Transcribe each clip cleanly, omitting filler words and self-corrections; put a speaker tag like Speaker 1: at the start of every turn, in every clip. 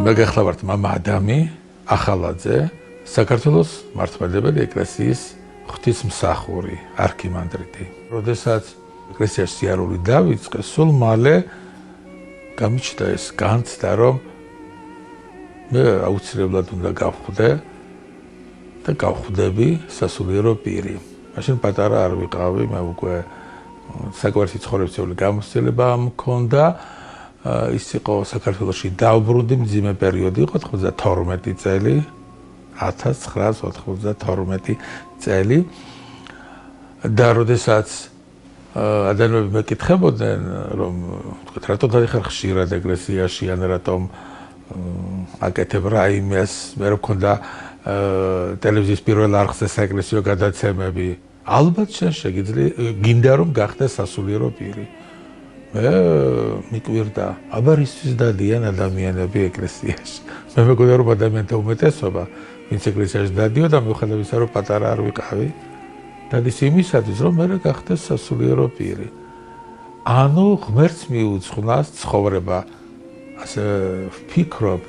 Speaker 1: მე გახლავართ მამა ადამი ახალაძე, საქართველოს მართლმადიდებელი ეკლესიის ღვთისმსახური, არქიმანდრიტი. როდესაც ეკლესიაში სიარული დავიწყე, სულ მალე გამიჩნდა ეს განცდა, რომ მე აუცილებლად უნდა გავხვდე და გავხვდები სასულიერო პირი. მაშინ პატარა არ ვიყავი, მე უკვე საკვირათი ცხოვრებისეული გამოცდილება მქონდა. ის იყო საქართველოში დავბრუნდი მძიმე პერიოდი იყო 92 წელი 1992 წელი და როდესაც ადამიანები მეკითხებოდნენ რომ რატომ გადიხარ ხშირად ეკლესიაში ან რატომ აკეთებ რაიმეს მე რო მქონდა ტელევიზიის პირველ არხზე საეკლესიო გადაცემები ალბათ შენ შეგიძლია გინდა რომ გახდეს სასულიერო პირი მე მიკვირდა აბა რისთვის დადიან ადამიანები ეკლესიაში მე მეგონა რომ ადამიანთა უმეტესობა ვინც ეკლესიაში დადიოდა მიუხედავად იმისა რომ პატარა არ ვიყავი დადის იმისათვის რომ მე გახდეს სასულიერო პირი ანუ ღმერთს მიუძღვნას ცხოვრება ასე ვფიქრობ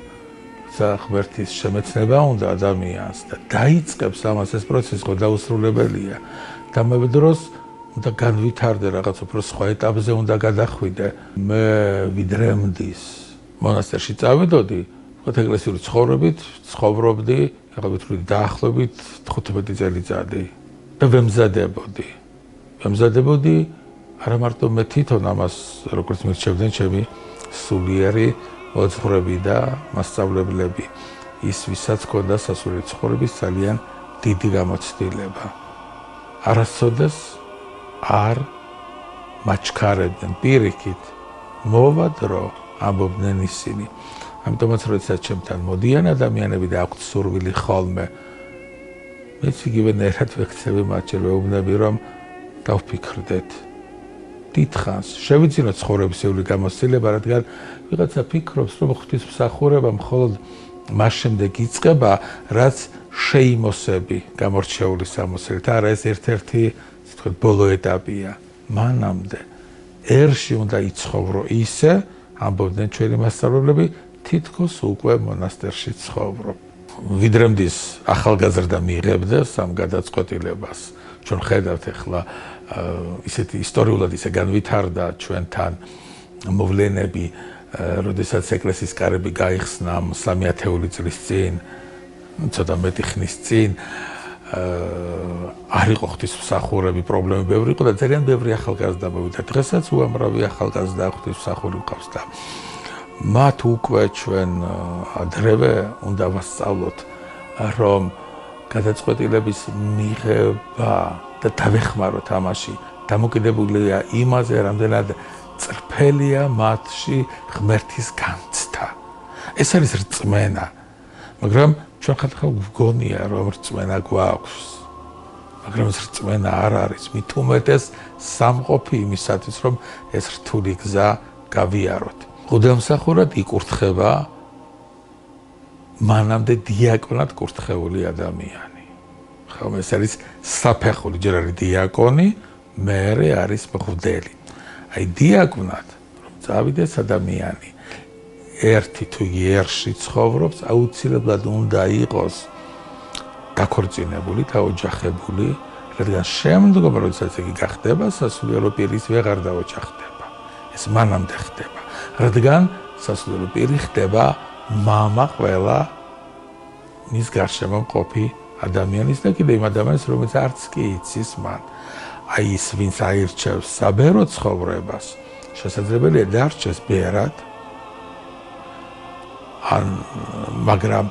Speaker 1: ღმერთის შემეცნება უნდა ადამიანს და დაიწყებს ამას ეს პროცესი ხო დაუსრულებელია და მე დროს და განვითარდე რაღაც უფრო სხვა ეტაპზე უნდა გადახვიდე მე ვიდრემდის მონასტერში წავედოდი ვთქვათ ეკლესიური ცხოვრებით ცხოვრობდი ახლა ვთქვი დაახლოებით 15 წელიწადი და ვემზადებოდი არა მარტო მე თვითონ ამას როგორც მირჩევდნენ ჩემი სულიერი მოძღვრები და მასწავლებლები ის ვისაც ჰქონდა სასულიერო ცხოვრების ძალიან დიდი გამოცდილება არასოდეს არ მაჩქარებდნენ პირიქით მოვა დრო ამბობდნენ ისინი ამიტომაც როდესაც ჩემთან მოდიან ადამიანები და აქვთ სურვილი ხოლმე მეც იგივენერად ვექცევი მათ შეეუბნები რომ დავფიქრდეთ დიდხანს შევიძინოთ ცხოვრებისეული გამოცდილება რადგან ვიღაცა ფიქრობს რომ ღვთისმსახურება მხოლოდ მას შემდეგ იწყება რაც შეიმოსები გამორჩეული სამოსელით არა ეს ერთ-ერთი ბოლო ეტაპია მანამდე ერში უნდა იცხოვრო ისე ამბობდნენ ჩვენი მასწავლებლები თითქოს უკვე მონასტერში ცხოვრობ ვიდრემდის ახალგაზრდა მიიღებდეს ამ გადაწყვეტილებას ჩვენ ხედავთ ახლა ისეთი ისტორიულად ისე განვითარდა ჩვენთან მოვლენები როდესაც ეკლესიის კარები გაიხსნა 30 წლის წინ ცოტა მეტი ხნის წინ არ იყო ღვთისმსახურები პრობლემები ბევრი იყო და ძალიან ბევრი ახალგაზრდა მოვიდა დღესაც უამრავი ახალგაზრდა ღვთისმსახური მყავს და მათ უკვე ჩვენ ადრევე უნდა ვასწავლოთ რომ გადაწყვეტილების მიღება და დავეხმაროთ ამაში დამოკიდებულია იმაზე რამდენად წრფელია მათში ღმერთის განცდა ეს არის რწმენა მაგრამ ჩვენ ხალხი გვგონია რომ რწმენა გვაქვს მაგრამ ეს რწმენა არ არის მით უმეტეს სამყოფი იმისათვის რომ ეს რთული გზა გავიაროთ ღმერთსახურად იკურთხება მანამდე დიაკვნად კურთხეული ადამიანი ხომ ეს არის საფეხური ჯერ არის დიაკონი მერე არის მღვდელი აი დიაკვნად რომ წავიდეს ადამიანი ერთი თუ ერში ცხოვრობს აუცილებლად უნდა იყოს დაქორწინებული და ოჯახებული რადგან შემდგომ როდესაც იგი გახდება სასულიერო პირის ვეღარ დაოჯახდება ეს მანამდე ხდება რადგან სასულიერო პირი ხდება მამა ყველა მის გარშემო მყოფი ადამიანის და კიდე იმ ადამიანის რომელიც არც კი იცის მან აი ის ვინც აირჩევს საბერო ცხოვრებას შესაძლებელია დარჩეს ბერად მაგრამ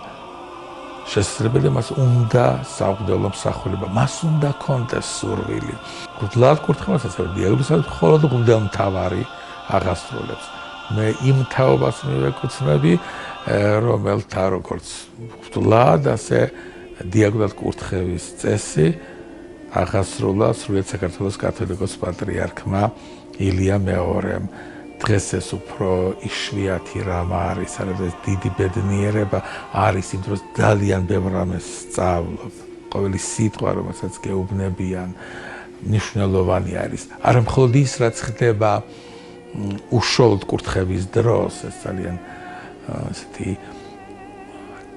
Speaker 1: შესაძლებელია მას უნდა საღვთო მსახურება მას უნდა კონდეს სურვილი ღვთლად კურთხევას ასევე დიაგნოზად მხოლოდ ღვთელმთავარი აღასრულებს მე იმ თაობას მივეკუთვნები რომელთა როგორც ღვთლად ასე დიაგნოზად კურთხევის წესი აღასრულა სრულიად საქართველოს კათოლიკოს პატრიარქმა ილია მეორემ დღეს ეს უფრო იშვიათი რამ არის, არის დიდი ბედნიერება არის იმ დროს ძალიან ბევრ რამეს სწავლობ. ყოველი სიტყვა, რომელსაც გეუბნებიან, მნიშვნელოვანი არის. არა მხოლოდ ის, რაც ხდება უშუალოდ კურთხევის დროს, ეს ძალიან ასეთი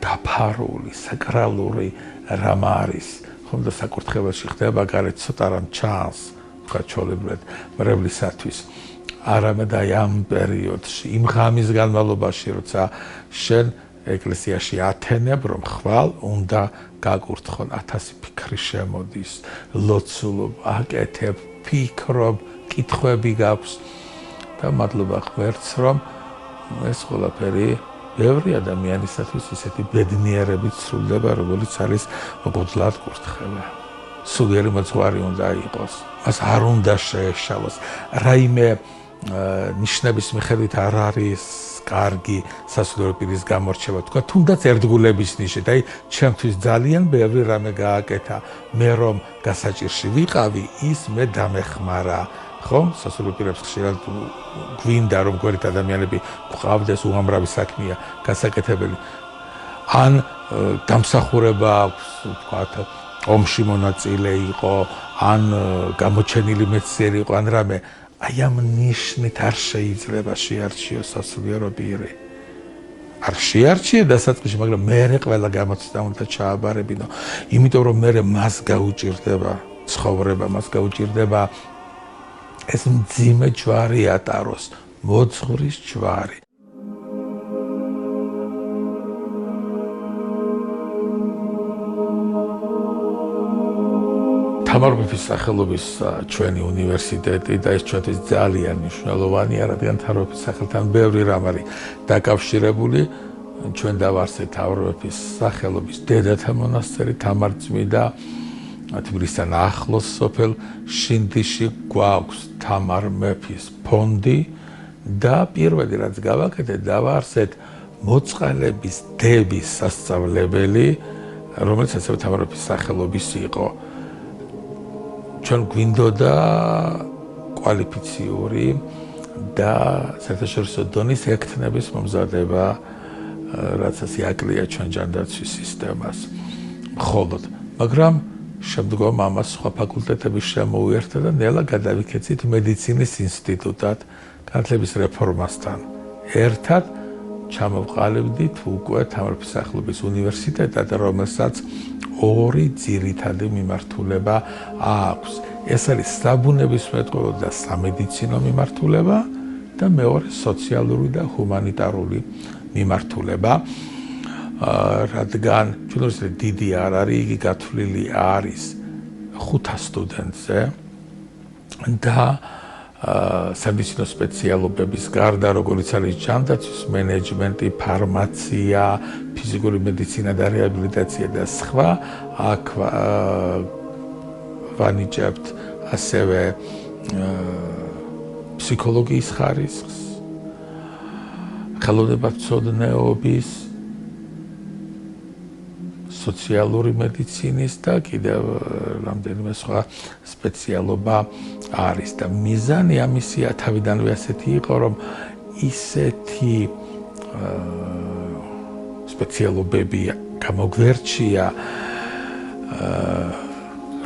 Speaker 1: დაფარული, საკრალური რამ არის, ხომ და საკურთხეველში ხდება გარეთ ცოტა რამ ჩანს, თქვა ჩვეულებრივად მრევლისათვის. არამედ აი ამ პერიოდში, იმ ღამის განმავლობაში, როცა შენ ეკლესიაში ათენებ, რომ ხვალ უნდა გაკურთხონ, 1000 ფიქრი შემოდის, ლოცულობ, აკეთებ, ფიქრობ, კითხვები გაქვს და მადლობა ღმერთს, რომ ეს ყველაფერი ბევრი ადამიანისათვის ისეთი ბედნიერებით სრულდება, როგორც არის მღვდლად კურთხევა. სულიერი მოძღვარი უნდა იყოს, მას არ უნდა შეეშალოს. რაიმე ნიშნების მიხედვით არ არის კარგი სასულიერო პირის გამორჩევა, თქვა თუნდაც ერთგულების ნიშნით, აი ჩემთვის ძალიან ბევრი რამე გააკეთა, მე რომ გასაჭირში ვიყავი, ის მე დამეხმარა. ხო, სასულიერო პირებს ხშირად გვინდა რომ გვერდით ადამიანები გვყავდეს, უამრავი საქმეა გასაკეთებელი. ან დამსახურება აქვს, ვთქვათ, ომში მონაწილე იყო, ან გამოჩენილი მეცნიერი იყო, ან რამე. აი ამ ნიშნით არ შეიძლება შეარჩიოს სასულიერო პირი. არ შეარჩიე დასაწყისში, მაგრამ მერე ყველა გამოცდა უნდა ჩააბარებინო, იმიტომ რომ მერე მას გაუჭირდება ცხოვრება, მას გაუჭირდება ეს მძიმე ჯვარი ატაროს, მოძღვრის ჯვარი. თამარ მეფის სახელობის ჩვენი უნივერსიტეტი და ეს ჩვენთვის ძალიან მნიშვნელოვანია, რადგან თამარ მეფის სახელთან ბევრი რამ არის დაკავშირებული. ჩვენ დავარსეთ თამარ მეფის სახელობის დედათა მონასტერი, თამარწმიდა თბილისთან ახლოს სოფელ შინდიში გვაქვს თამარ მეფის ფონდი და პირველი რაც გავაკეთეთ, დავაარსეთ მოწყალების დების სასწავლებელი, რომელიც ასევე თამარ მეფის სახელობის იყო. ჩვენ გვინდოდა კვალიფიციური და საერთაშორისო დონის ექთნების მომზადება, რასაც იაკლია ჩვენ ჯანდაცვის სისტემას. მხოლოდ, მაგრამ შემდგომ ამას სხვა ფაკულტეტები შემოუერთა და ნელა გადავიქეცით მედიცინის ინსტიტუტად განათლების რეფორმასთან. ერთად ჩამოვყალიბდით უკვე თამარ მეფის სახელობის უნივერსიტეტად, რომელსაც ორი ძირითადი მიმართულება აქვს. ეს არის საბუნებისმეტყველო და სამედიცინო მიმართულება და მეორე სოციალური და ჰუმანიტარული მიმართულება. რადგან ჩვენ უნივერსიტეტი დიდი არ არის, იგი გათვლილი არის 500 სტუდენტზე და სამედიცინო სპეციალობების გარდა, როგორც არის ჯანდაცვის მენეჯმენტი, ფარმაცია, ფიზიკური მედიცინა და რეაბილიტაცია და სხვა, აქ ვანიჭებთ ასევე ფსიქოლოგიის ხარისხს, ხელოვნებაცოდნეობის, სოციალური მედიცინის და კიდევ რამდენიმე სხვა სპეციალობა არის და მიზანი ამისია თავიდანვე ასეთი იყო, რომ ისეთი სპეციალობები გამოგვერჩია,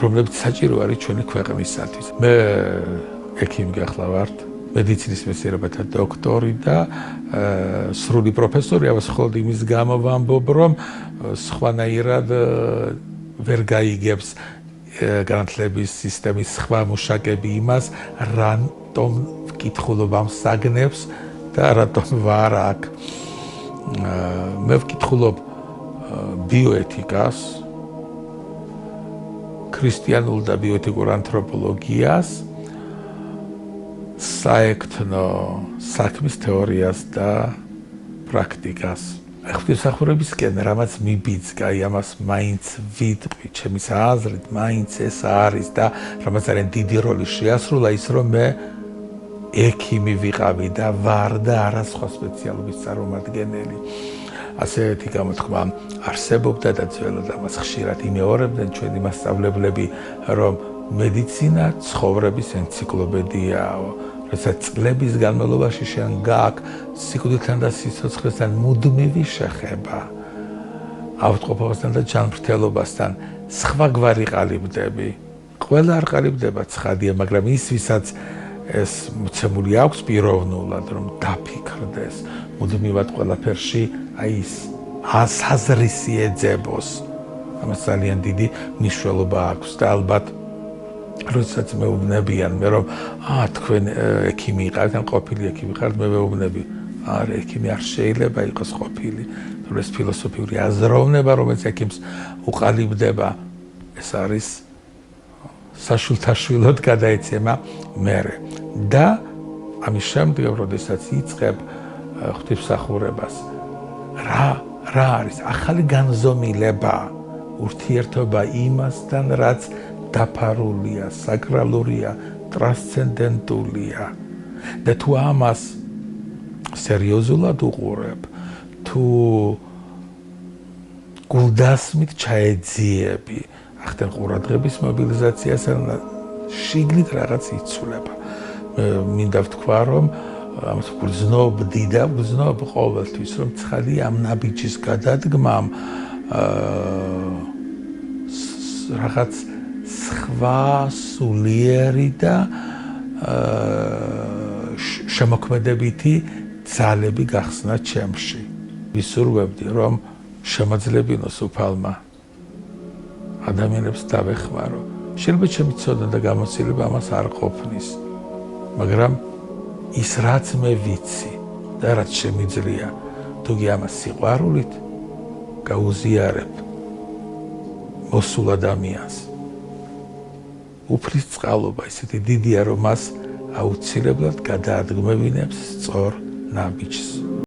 Speaker 1: რომლებიც საჭირო არის ჩვენი ქვეყნისათვის. მე ექიმი გახლავართ, მედიცინის მეცნიერებათა დოქტორი და სრული პროფესორი, ამას მხოლოდ იმის გამო ვამბობ, რომ სხვანაირად ვერ გაიგებს განათლების სისტემის სხვა მუშაკები იმას, რატომ ვკითხულობ ამ საგნებს და რატომ ვარ აქ. მე ვკითხულობ ბიოეთიკას, ქრისტიანულ და ბიოეთიკურ ანთროპოლოგიას, საექთნო საქმის თეორიას და პრაქტიკას. ღვთისმსახურებისკენ რამაც მიბიძგა, ამას მაინც ვიტყვი, ჩემის აზრით, მაინც ეს არის და რამაც არიან დიდი როლი შეასრულა ის, რომ მე ექიმი ვიყავი და ვარ და არა სხვა სპეციალობის წარმომადგენელი. ასეთი გამოთქმა არსებობდა და ძველად ამას ხშირად იმეორებდნენ ჩვენი მასწავლებლები, რომ მედიცინა ცხოვრების ენციკლოპედიაა. როცა წლების განმავლობაში შენ გააქვს სიკვდილთან და სიცოცხლესთან მუდმივი შეხება, ავადმყოფობასთან და ჯანმრთელობასთან, სხვაგვარი ყალიბდები. ყველა არ ყალიბდება ცხადია, მაგრამ ის, ვისაც ეს მოცემული აქვს პიროვნულად, რომ დაფიქრდეს, მუდმივად ყველაფერში, აი ის საზრისი ეძებოს. ამას ძალიან დიდი მნიშვნელობა აქვს და ალბათ როდესაც მეუბნებიან მე რომ თქვენ ექიმი იყავით ან ყოფილი ექიმი ხართ მე მეუბნები არა ექიმი არ შეიძლება იყოს ყოფილი თუ ეს ფილოსოფიური აზროვნება რომელიც ექიმს უყალიბდება ეს არის საშულთაშვილოდ გადაეცემა მერე და ამის შემდეგ როდესაც იწყებ ღვთისმსახურებას რა არის ახალი განზომილება ურთიერთობა იმასთან რაც დაფარულია, საკრალურია, ტრანსცენდენტულია. და თუ ამას სერიოზულად უყურებ, თუ გულდასმით ჩაეძიები, ახდენ ყურადღების მობილიზაციასთან შიგნით რაღაც იცვლება. მინდა ვთქვა, რომ ამას გრძნობდი და გრძნობ ყოველთვის, რომ ცხადია ამ ნაბიჯის გადადგმამ რაღაც სხვა სულიერი და შემოქმედებითი ძალები გახსნა ჩემში. ვისურვებდი, რომ შემოძლებინოს უფალმა ადამიანებს დავეხმარო. შეიძლება ჩემი ცოდნა და გამოცდილება ამას არ ყოფნის, მაგრამ ის რაც მე ვიცი და რაც შემიძლია, თუგი ამას სიყვარულით გაუზიარებ მოსულ ადამიანს. უფლის წყალობა ისეთი დიდია, რომ მას აუცილებლად გადაადგმებინებს სწორ ნაბიჯს.